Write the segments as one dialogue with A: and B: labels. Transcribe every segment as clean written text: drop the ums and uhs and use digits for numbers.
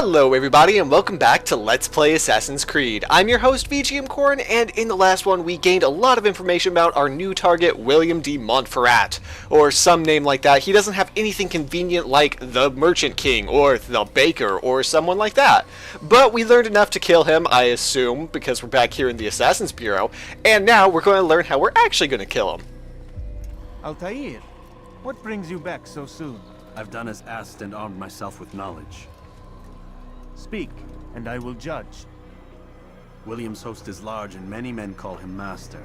A: Hello everybody and welcome back to Let's Play Assassin's Creed. I'm your host VGMKoren, and in the last one we gained a lot of information about our new target, William de Montferrat, or some name like that. He doesn't have anything convenient like the Merchant King, or the Baker, or someone like that. But we learned enough to kill him, I assume, because we're back here in the Assassin's Bureau, and now we're going to learn how we're actually going to kill him.
B: Altair, what brings you back so soon?
C: I've done as asked and armed myself with knowledge.
B: Speak, and I will judge.
C: William's host is large and many men call him master,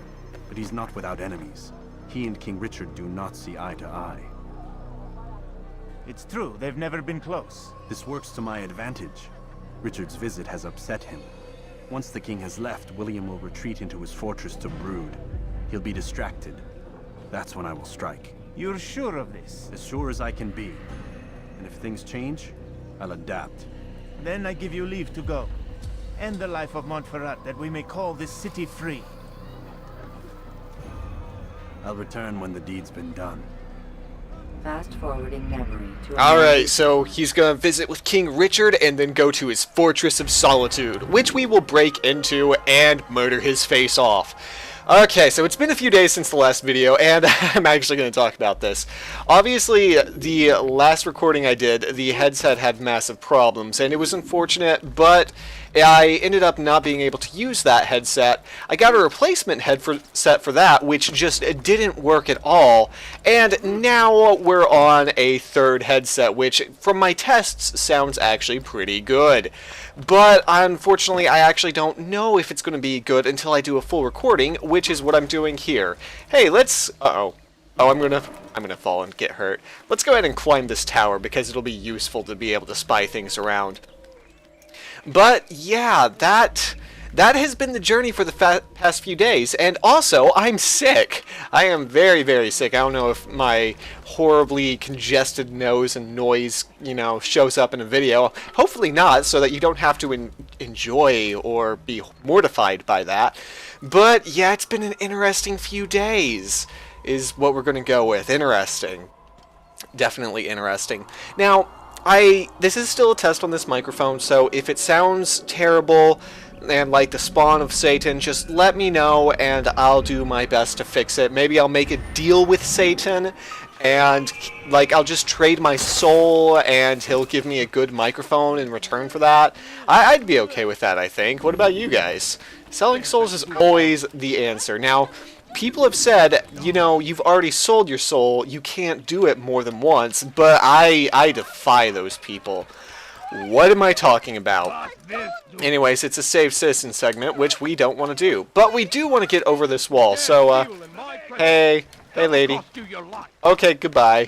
C: but he's not without enemies. He and King Richard do not see eye to eye.
B: It's true, they've never been close.
C: This works to my advantage. Richard's visit has upset him. Once the king has left, William will retreat into his fortress to brood. He'll be distracted. That's when I will strike.
B: You're sure of this?
C: As sure as I can be. And if things change, I'll adapt.
B: Then I give you leave to go. End the life of Montferrat, that we may call this city free.
C: I'll return when the deed's been done.
D: Fast forwarding memory to
A: Alright, so he's going to visit with King Richard and then go to his Fortress of Solitude, which we will break into and murder his face off. Okay, so it's been a few days since the last video, and I'm actually going to talk about this. Obviously, the last recording I did, the headset had massive problems, and it was unfortunate, but I ended up not being able to use that headset. I got a replacement headset for that, which just didn't work at all, and now we're on a third headset, which, from my tests, sounds actually pretty good. But, unfortunately, I actually don't know if it's going to be good until I do a full recording, which is what I'm doing here. Hey, let's... Uh-oh. Oh, I'm gonna fall and get hurt. Let's go ahead and climb this tower, because it'll be useful to be able to spy things around. But, yeah, that has been the journey for the past few days, and also, I'm sick. I am very, very sick. I don't know if my horribly congested nose and noise, shows up in a video. Hopefully not, so that you don't have to enjoy or be mortified by that. But, yeah, it's been an interesting few days, is what we're going to go with. Interesting. Definitely interesting. Now, this is still a test on this microphone, so if it sounds terrible and like the spawn of Satan, just let me know and I'll do my best to fix it. Maybe I'll make a deal with Satan and I'll just trade my soul and he'll give me a good microphone in return for that. I'd be okay with that, I think. What about you guys? Selling souls is always the answer. Now, people have said, you've already sold your soul, you can't do it more than once, but I defy those people. What am I talking about? Anyways, it's a Save Citizen segment, which we don't want to do. But we do want to get over this wall, so, hey lady. Okay, goodbye.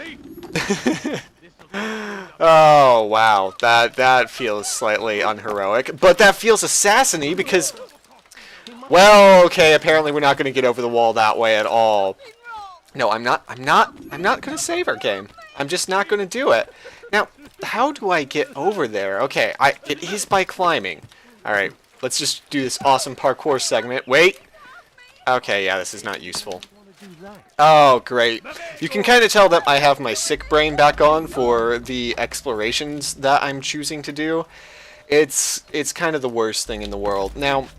A: Oh, wow, that feels slightly unheroic, but that feels assassiny because... Well, okay, apparently we're not going to get over the wall that way at all. No, I'm not going to save our game. I'm just not going to do it. Now, how do I get over there? Okay, it is by climbing. Alright, let's just do this awesome parkour segment. Wait! Okay, yeah, this is not useful. Oh, great. You can kind of tell that I have my sick brain back on for the explorations that I'm choosing to do. It's kind of the worst thing in the world. Now,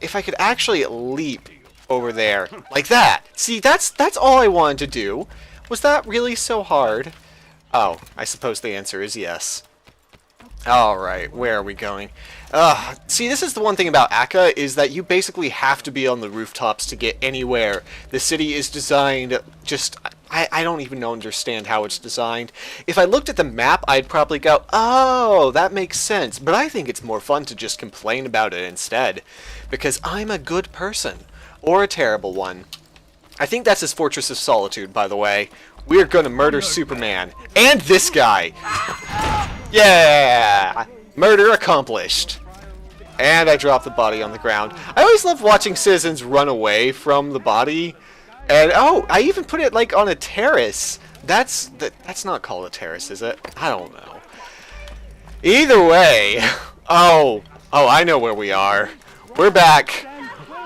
A: if I could actually leap over there, like that. See, that's all I wanted to do. Was that really so hard? Oh, I suppose the answer is yes. Alright, where are we going? See, this is the one thing about Akka, is that you basically have to be on the rooftops to get anywhere. The city is designed just... I don't even understand how it's designed. If I looked at the map, I'd probably go, oh, that makes sense. But I think it's more fun to just complain about it instead. Because I'm a good person. Or a terrible one. I think that's his Fortress of Solitude, by the way. We're gonna murder Superman. And this guy! Yeah! Murder accomplished. And I dropped the body on the ground. I always love watching citizens run away from the body. And, oh, I even put it, on a terrace. That's not called a terrace, is it? I don't know. Either way. Oh, I know where we are. We're back.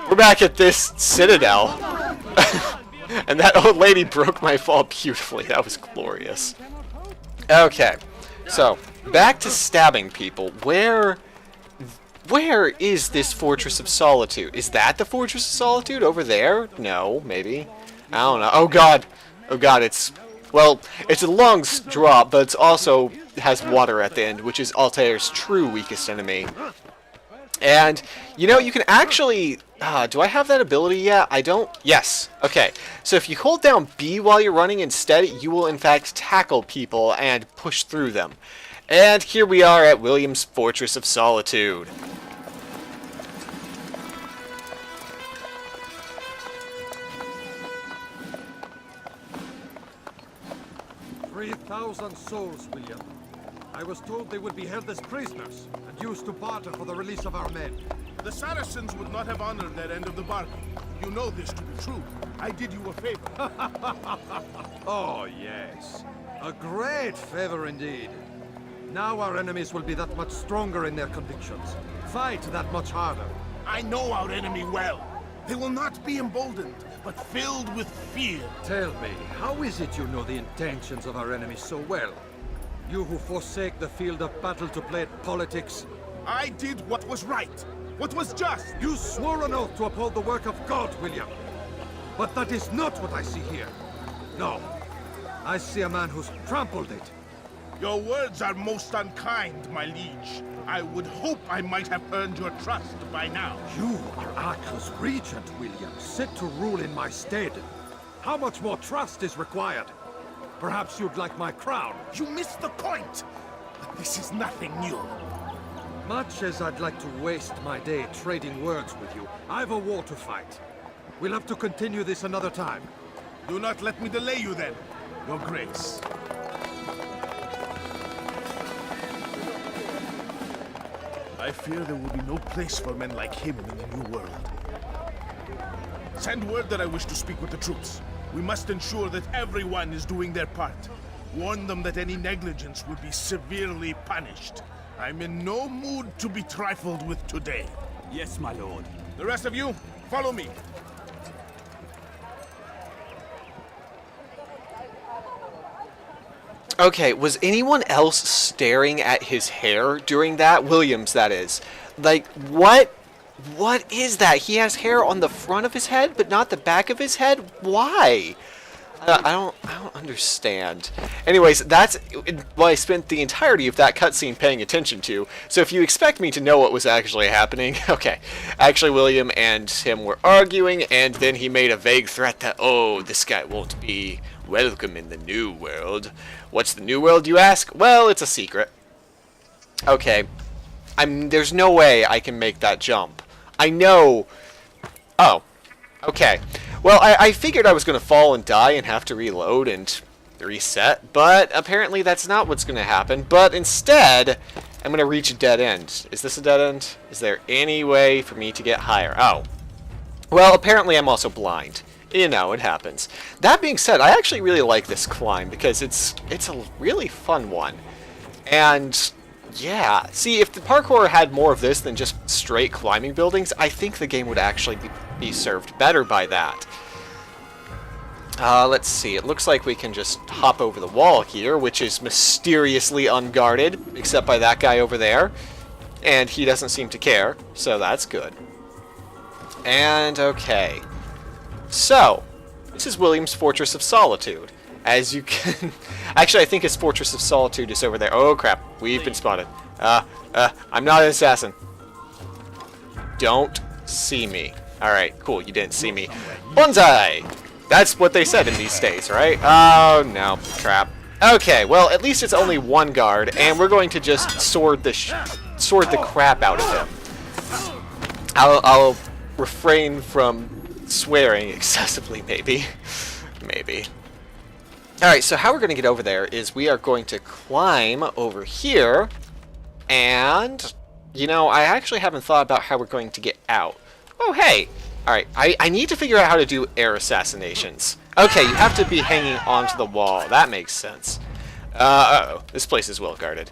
A: We're back at this citadel. And that old lady broke my fall beautifully. That was glorious. Okay, so back to stabbing people. Where is this Fortress of Solitude? Is that the Fortress of Solitude over there? No, maybe. I don't know. Oh god. Oh god, it's... Well, it's a long drop, but it also has water at the end, which is Altair's true weakest enemy. And, you know, you can actually... do I have that ability yet? I don't... Yes. Okay. So if you hold down B while you're running instead, you will in fact tackle people and push through them. And here we are at William's Fortress of Solitude.
E: "3,000 souls, William. I was told they would be held as prisoners and used to barter for the release of our men."
F: The Saracens would not have honored their end of the bargain. You know this to be true. I did you a favor.
E: Oh, yes. A great favor indeed. Now our enemies will be that much stronger in their convictions. Fight that much harder.
F: I know our enemy well. They will not be emboldened, but filled with fear.
E: Tell me, how is it you know the intentions of our enemies so well? You who forsake the field of battle to play at politics.
F: I did what was right, what was just.
E: You swore an oath to uphold the work of God, William. But that is not what I see here. No. I see a man who's trampled it.
F: Your words are most unkind, my liege. I would hope I might have earned your trust by now.
E: You are Arca's regent, William, set to rule in my stead. How much more trust is required? Perhaps you'd like my crown.
F: You missed the point. But this is nothing new.
E: Much as I'd like to waste my day trading words with you, I've a war to fight. We'll have to continue this another time.
F: Do not let me delay you then, Your Grace. I fear there will be no place for men like him in the New World. Send word that I wish to speak with the troops. We must ensure that everyone is doing their part. Warn them that any negligence will be severely punished. I'm in no mood to be trifled with today.
C: Yes, my lord.
F: The rest of you, follow me.
A: Okay, was anyone else staring at his hair during that? Williams, that is. Like, what is that? He has hair on the front of his head, but not the back of his head? Why? I don't understand. Anyways, that's what I spent the entirety of that cutscene paying attention to. So if you expect me to know what was actually happening, okay. Actually, William and him were arguing, and then he made a vague threat that, oh, this guy won't be welcome in the New World. What's the New World, you ask? Well, it's a secret. Okay. There's no way I can make that jump. I know... Oh. Okay. Well, I figured I was going to fall and die and have to reload and reset, but apparently that's not what's going to happen. But instead, I'm going to reach a dead end. Is this a dead end? Is there any way for me to get higher? Oh. Well, apparently I'm also blind. You know, it happens. That being said, I actually really like this climb because it's a really fun one. And yeah, see, if the parkour had more of this than just straight climbing buildings, I think the game would actually be served better by that. Let's see, it looks like we can just hop over the wall here, which is mysteriously unguarded, except by that guy over there. And he doesn't seem to care, so that's good. And okay. So, this is William's Fortress of Solitude. As you can... Actually, I think his Fortress of Solitude is over there. Oh, crap. We've been spotted. I'm not an assassin. Don't see me. Alright, cool. You didn't see me. Bonsai! That's what they said in these days, right? Oh, no. Crap. Okay, well, at least it's only one guard, and we're going to just sword the crap out of him. I'll refrain from swearing excessively, maybe. Maybe. Alright, so how we're going to get over there is we are going to climb over here, and, you know, I actually haven't thought about how we're going to get out. Oh, hey! Alright, I need to figure out how to do air assassinations. Okay, you have to be hanging onto the wall. That makes sense. Uh-oh. This place is well guarded.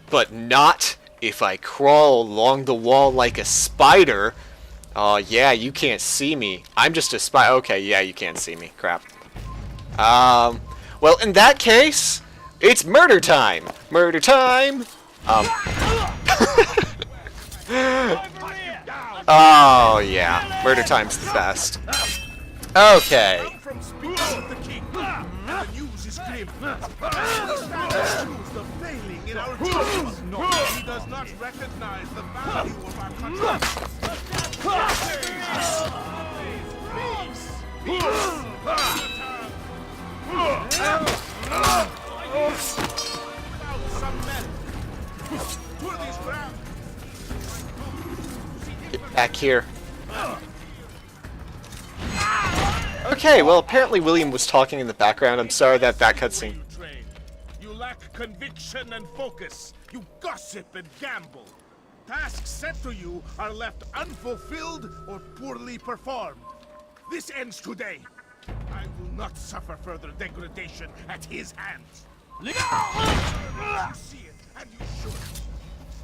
A: But not if I crawl along the wall like a spider. Oh, yeah, you can't see me. I'm just a spy. Okay, yeah, you can't see me. Crap. Well, in that case, It's murder time! Murder time! Oh, yeah. Murder time's the best. Okay.
F: From speaking with the king. The news is grim. The failing in our duties. He does not recognize the value of our country. Some men. To these grounds.
A: Get back here. Okay, well, apparently William was talking in the background. I'm sorry that cutscene.
F: You lack conviction and focus. You gossip and gamble. Tasks set to you are left unfulfilled or poorly performed. This ends today. I will not suffer further degradation at his hands. You see it, and you should.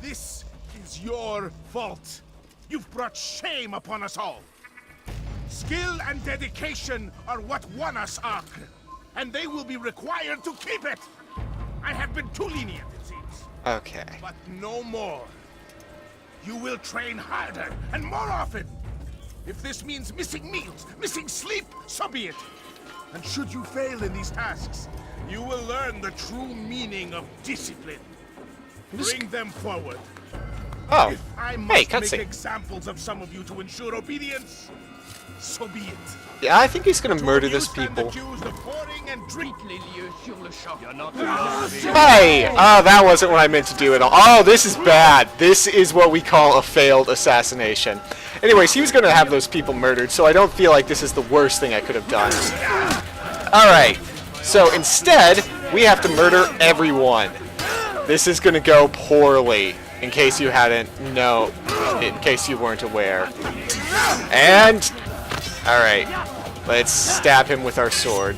F: This is your fault. You've brought shame upon us all. Skill and dedication are what won us Acre, and they will be required to keep it. I have been too lenient, it seems.
A: Okay.
F: But no more. You will train harder and more often. If this means missing meals, missing sleep, so be it. And should you fail in these tasks, you will learn the true meaning of discipline. Bring them forward.
A: Oh,
F: If I
A: hey,
F: must make
A: cutscene.
F: examples of some of you to ensure obedience, so be it.
A: Yeah, I think he's gonna murder
F: You
A: this
F: stand
A: people.
F: accused of pouring and drinking.
A: Hey! Oh, that wasn't what I meant to do at all. Oh, this is bad. This is what we call a failed assassination. Anyways, he was gonna have those people murdered, so I don't feel like this is the worst thing I could have done. Alright, so instead, we have to murder everyone. This is gonna go poorly, in case you in case you weren't aware. And, alright, let's stab him with our sword.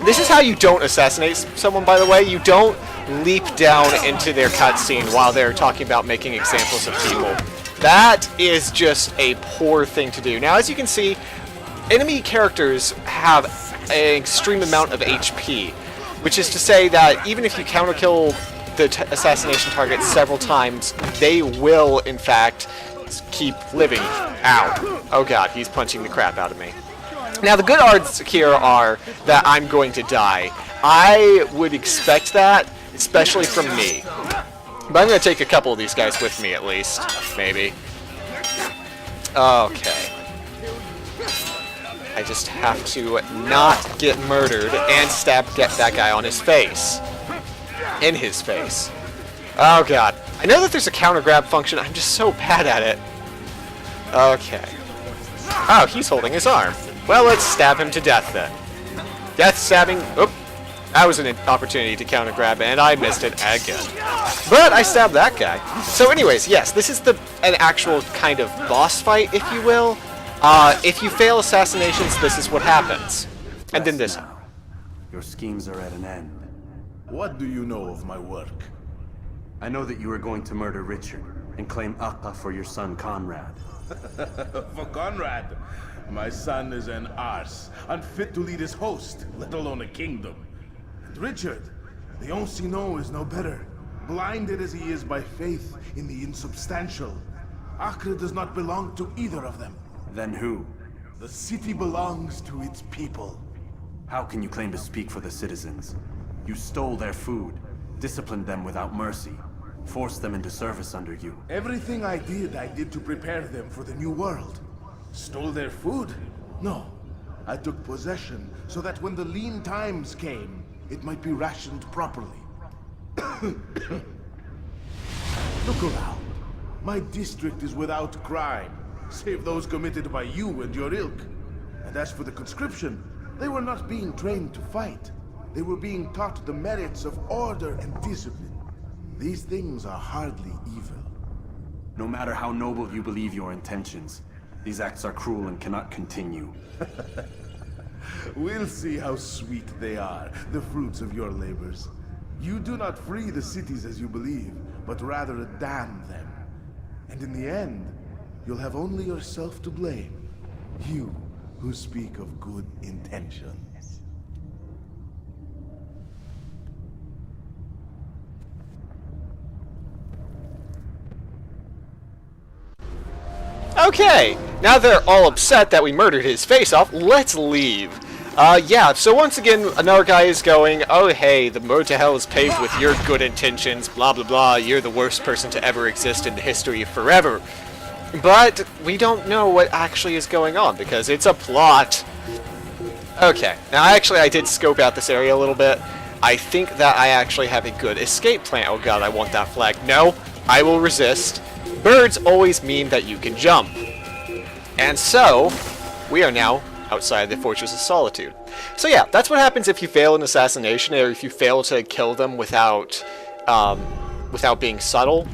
A: This is how you don't assassinate someone, by the way. You don't leap down into their cutscene while they're talking about making examples of people. That is just a poor thing to do. Now, as you can see, enemy characters have an extreme amount of HP, which is to say that even if you counterkill the assassination target several times, they will, in fact, keep living. Ow. Oh god, he's punching the crap out of me. Now, the good odds here are that I'm going to die. I would expect that, especially from me. But I'm going to take a couple of these guys with me, at least. Maybe. Okay. I just have to not get murdered and get that guy on his face. In his face. Oh god. I know that there's a counter grab function, I'm just so bad at it. Okay. Oh, he's holding his arm. Well, let's stab him to death then. Death stabbing. Oop. That was an opportunity to counter grab, and I missed it again. But I stabbed that guy. So anyways, yes, this is an actual kind of boss fight, if you will. If you fail assassinations, this is what happens. And then this.
C: Now, your schemes are at an end.
F: What do you know of my work?
C: I know that you are going to murder Richard and claim Akka for your son Conrad.
F: For Conrad, my son is an arse, unfit to lead his host, let alone a kingdom. And Richard, the Ancient is no better, blinded as he is by faith in the insubstantial. Acre does not belong to either of them.
C: Then who?
F: The city belongs to its people.
C: How can you claim to speak for the citizens? You stole their food, disciplined them without mercy, forced them into service under you.
F: Everything I did to prepare them for the new world. Stole their food? No. I took possession so that when the lean times came, it might be rationed properly. Look around. My district is without crime, save those committed by you and your ilk. And as for the conscription, they were not being trained to fight. They were being taught the merits of order and discipline. These things are hardly evil.
C: No matter how noble you believe your intentions, these acts are cruel and cannot continue.
F: We'll see how sweet they are, the fruits of your labors. You do not free the cities as you believe, but rather damn them. And in the end, you'll have only yourself to blame. You who speak of good intentions.
A: Okay, now they're all upset that we murdered his face off. Let's leave. Yeah, so once again, another guy is going, oh hey, the road to hell is paved with your good intentions, blah blah blah, you're the worst person to ever exist in the history of forever. But we don't know what actually is going on, because it's a plot. Okay, now actually I did scope out this area a little bit. I think that I actually have a good escape plan. Oh god, I want that flag. No, I will resist. Birds always mean that you can jump. And so, we are now outside the Fortress of Solitude. So yeah, that's what happens if you fail an assassination, or if you fail to kill them without being subtle,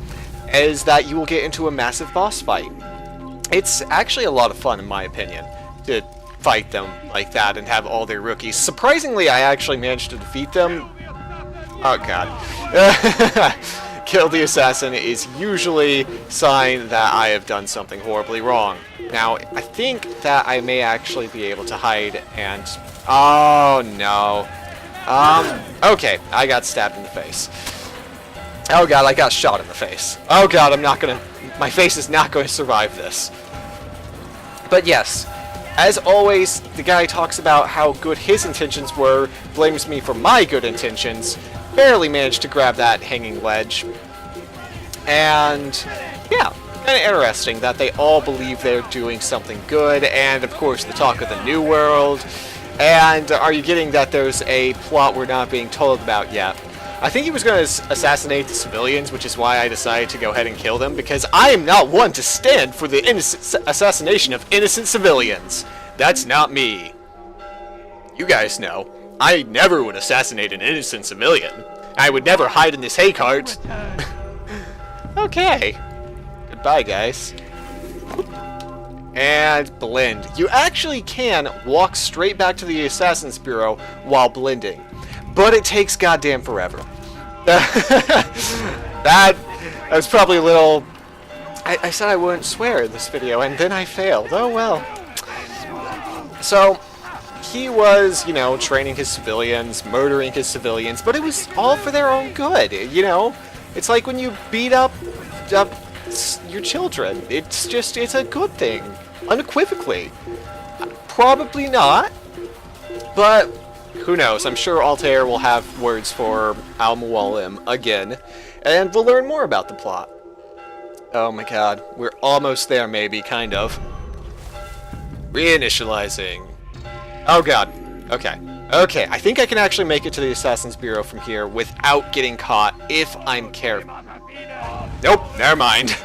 A: is that you will get into a massive boss fight. It's actually a lot of fun, in my opinion, to fight them like that and have all their rookies. Surprisingly, I actually managed to defeat them. Oh god. Kill the assassin is usually a sign that I have done something horribly wrong. Now, I think that I may actually be able to hide and... Oh, no. Okay, I got stabbed in the face. Oh god, I got shot in the face. Oh god, I'm not gonna... My face is not going to survive this. But yes, as always, the guy talks about how good his intentions were, blames me for my good intentions, barely managed to grab that hanging ledge. And yeah, kind of interesting that they all believe they're doing something good, and of course the talk of the New World. And are you getting that there's a plot we're not being told about yet? I think he was going to assassinate the civilians, which is why I decided to go ahead and kill them, because I am not one to stand for the assassination of innocent civilians. That's not me. You guys know, I never would assassinate an innocent civilian. I would never hide in this hay cart. Okay. Goodbye, guys. And blend. You actually can walk straight back to the Assassin's Bureau while blending, but it takes goddamn forever. That was probably a little... I said I wouldn't swear in this video, and then I failed. Oh well. So, he was, you know, training his civilians, murdering his civilians, but it was all for their own good, you know? It's like when you beat up your children. It's a good thing. Unequivocally. Probably not, but who knows? I'm sure Altair will have words for Al-Mualim again, and we'll learn more about the plot. Oh my god, we're almost there maybe, kind of. Reinitializing. Oh god. Okay. Okay, I think I can actually make it to the Assassin's Bureau from here without getting caught if I'm careful. Nope, never mind.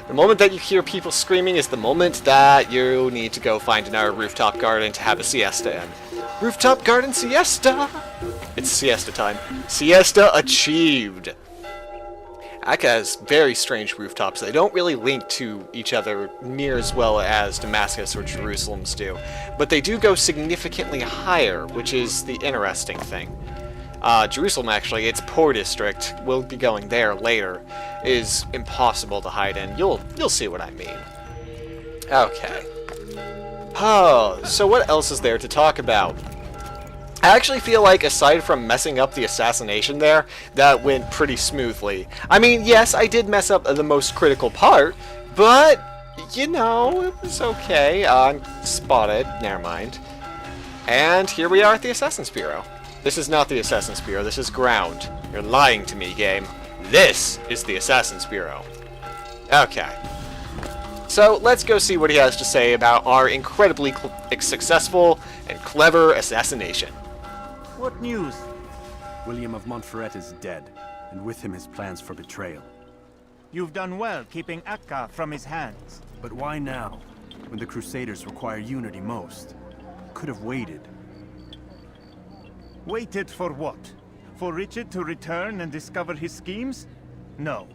A: The moment that you hear people screaming is the moment that you need to go find another rooftop garden to have a siesta in. Rooftop garden siesta! It's siesta time. Siesta achieved! Akka has very strange rooftops. They don't really link to each other near as well as Damascus or Jerusalem's do. But they do go significantly higher, which is the interesting thing. Jerusalem, actually, its poor district, we'll be going there later, is impossible to hide in. You'll see what I mean. Okay. Oh, so what else is there to talk about? I actually feel like, aside from messing up the assassination there, that went pretty smoothly. I mean, yes, I did mess up the most critical part, but, you know, it was okay. I'm spotted. Never mind. And here we are at the Assassin's Bureau. This is not the Assassin's Bureau, this is ground. You're lying to me, game. This is the Assassin's Bureau. Okay. So, let's go see what he has to say about our incredibly successful and clever assassination.
B: What news?
C: William of Montferrat is dead, and with him his plans for betrayal.
B: You've done well keeping Akka from his hands.
C: But why now, when the Crusaders require unity most? Could have waited.
B: Waited for what? For Richard to return and discover his schemes? No.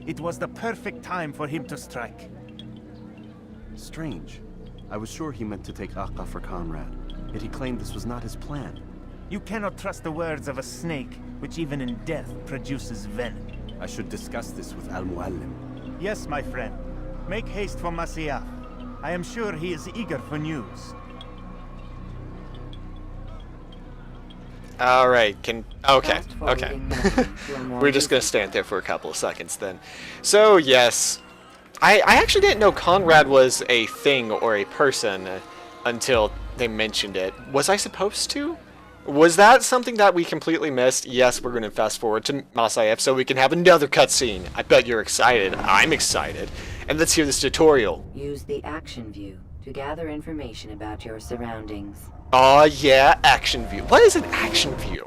B: It was the perfect time for him to strike.
C: Strange. I was sure he meant to take Akka for Conrad, yet he claimed this was not his plan.
B: You cannot trust the words of a snake, which even in death produces venom.
C: I should discuss this with Al-Mualim.
B: Yes, my friend. Make haste for Masyaf. I am sure he is eager for news.
A: Alright, okay. We're just gonna stand there for a couple of seconds then. So, yes, I actually didn't know Conrad was a thing or a person until they mentioned it. Was I supposed to? Was that something that we completely missed? Yes, we're going to fast forward to Masayev so we can have another cutscene. I bet you're excited. I'm excited. And let's hear this tutorial.
D: Use the action view to gather information about your surroundings.
A: Aw, yeah, action view. What is an action view?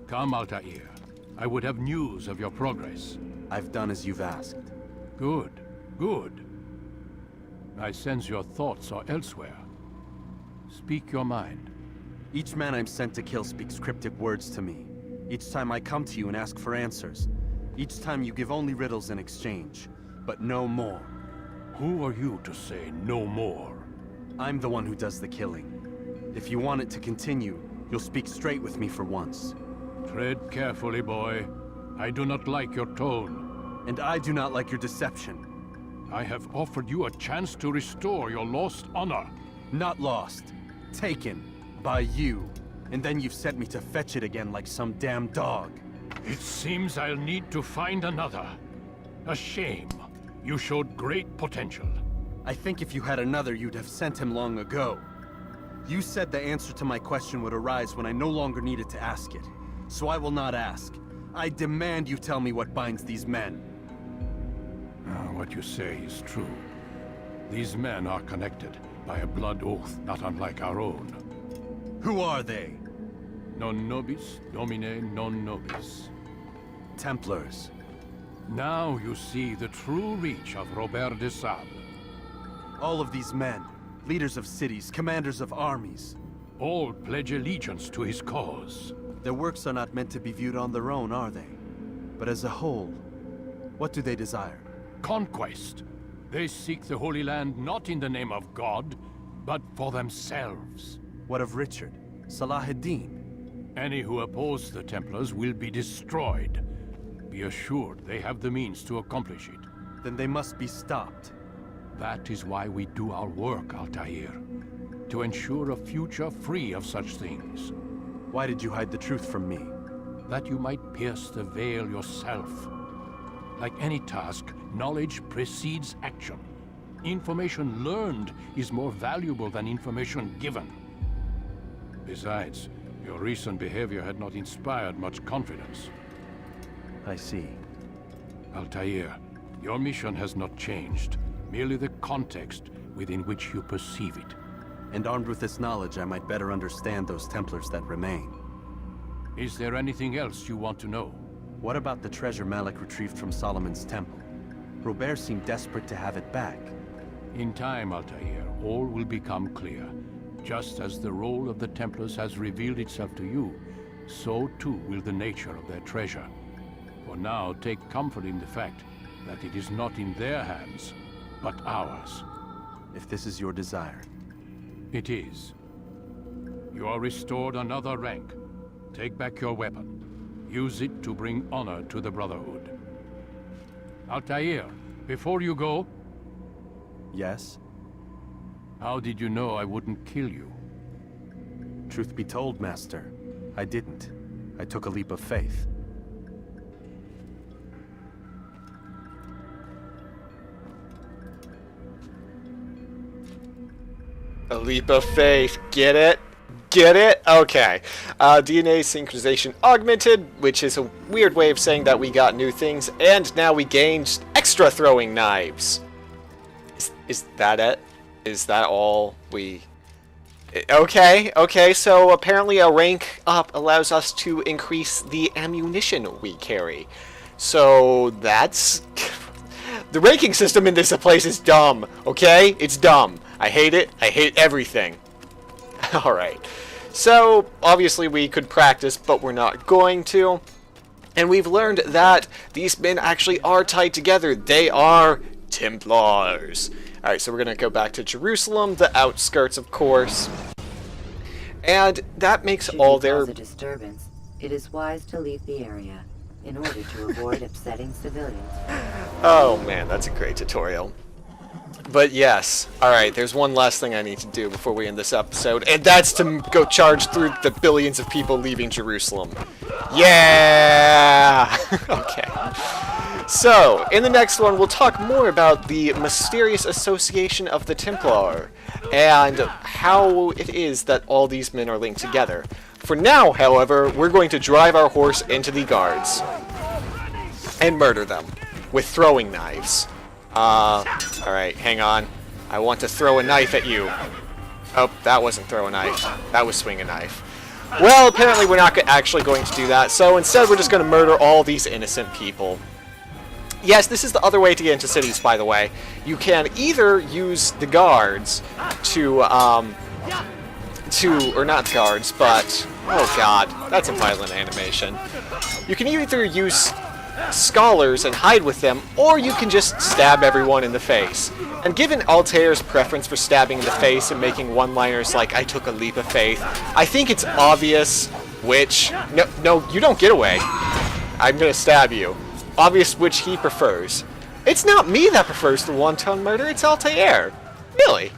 G: Come, Altair. I would have news of your progress.
C: I've done as you've asked.
G: Good, good. I sense your thoughts are elsewhere. Speak your mind.
C: Each man I'm sent to kill speaks cryptic words to me. Each time I come to you and ask for answers. Each time you give only riddles in exchange, but no more.
G: Who are you to say no more?
C: I'm the one who does the killing. If you want it to continue, you'll speak straight with me for once.
G: Tread carefully, boy. I do not like your tone.
C: And I do not like your deception.
G: I have offered you a chance to restore your lost honor.
C: Not lost. Taken. By you. And then you've sent me to fetch it again like some damn dog.
G: It seems I'll need to find another. A shame. You showed great potential.
C: I think if you had another, you'd have sent him long ago. You said the answer to my question would arise when I no longer needed to ask it. So I will not ask. I demand you tell me what binds these men.
G: What you say is true. These men are connected by a blood oath not unlike our own.
C: Who are they?
G: Non nobis, domine non nobis.
C: Templars.
G: Now you see the true reach of Robert de Sable.
C: All of these men, leaders of cities, commanders of armies.
G: All pledge allegiance to his cause.
C: Their works are not meant to be viewed on their own, are they? But as a whole, what do they desire?
G: Conquest. They seek the Holy Land not in the name of God, but for themselves.
C: What of Richard? Salah-ad-Din?
G: Any who oppose the Templars will be destroyed. Be assured they have the means to accomplish it.
C: Then they must be stopped.
G: That is why we do our work, Altair. To ensure a future free of such things.
C: Why did you hide the truth from me?
G: That you might pierce the veil yourself. Like any task, knowledge precedes action. Information learned is more valuable than information given. Besides, your recent behavior had not inspired much confidence.
C: I see.
G: Altair, your mission has not changed. Merely the context within which you perceive it.
C: And armed with this knowledge, I might better understand those Templars that remain.
G: Is there anything else you want to know?
C: What about the treasure Malik retrieved from Solomon's temple? Robert seemed desperate to have it back.
G: In time, Altair, all will become clear. Just as the role of the Templars has revealed itself to you, so too will the nature of their treasure. For now, take comfort in the fact that it is not in their hands, but ours.
C: If this is your desire.
G: It is. You are restored another rank. Take back your weapon. Use it to bring honor to the Brotherhood. Altair, before you go...
C: Yes?
G: How did you know I wouldn't kill you?
C: Truth be told, Master, I didn't. I took a leap of faith.
A: A leap of faith. Get it? Get it? Okay. DNA synchronization augmented, which is a weird way of saying that we got new things, and now we gained extra throwing knives. Is that it? Is that all we... Okay, so apparently a rank up allows us to increase the ammunition we carry. So that's... The ranking system in this place is dumb, okay? It's dumb. I hate it. I hate everything. Alright. So, obviously we could practice, but we're not going to. And we've learned that these men actually are tied together. They are Templars. Alright, so we're going to go back to Jerusalem, the outskirts, of course. And that makes
D: Should
A: all
D: you
A: their...
D: cause a disturbance, it is wise to leave the area in order to avoid upsetting civilians.
A: Oh man, that's a great tutorial. But yes, alright, there's one last thing I need to do before we end this episode, and that's to go charge through the billions of people leaving Jerusalem. Yeah! Okay. So, in the next one, we'll talk more about the mysterious association of the Templar, and how it is that all these men are linked together. For now, however, we're going to drive our horse into the guards, and murder them, with throwing knives. Alright, hang on. I want to throw a knife at you. Oh, that wasn't throw a knife. That was swing a knife. Well, apparently we're not actually going to do that, so instead we're just going to murder all these innocent people. Yes, this is the other way to get into cities, by the way. You can either use the guards to, or not guards, but, oh god, that's a violent animation. You can either use scholars and hide with them, or you can just stab everyone in the face. And given Altair's preference for stabbing in the face and making one-liners like, I took a leap of faith, I think it's obvious which... No, you don't get away. I'm gonna stab you. Obvious which he prefers. It's not me that prefers the wanton murder, it's Altair. Really.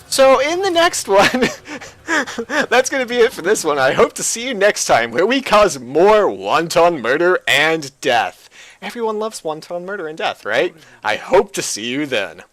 A: So, in the next one, that's going to be it for this one. I hope to see you next time, where we cause more wanton murder and death. Everyone loves wanton murder and death, right? I hope to see you then.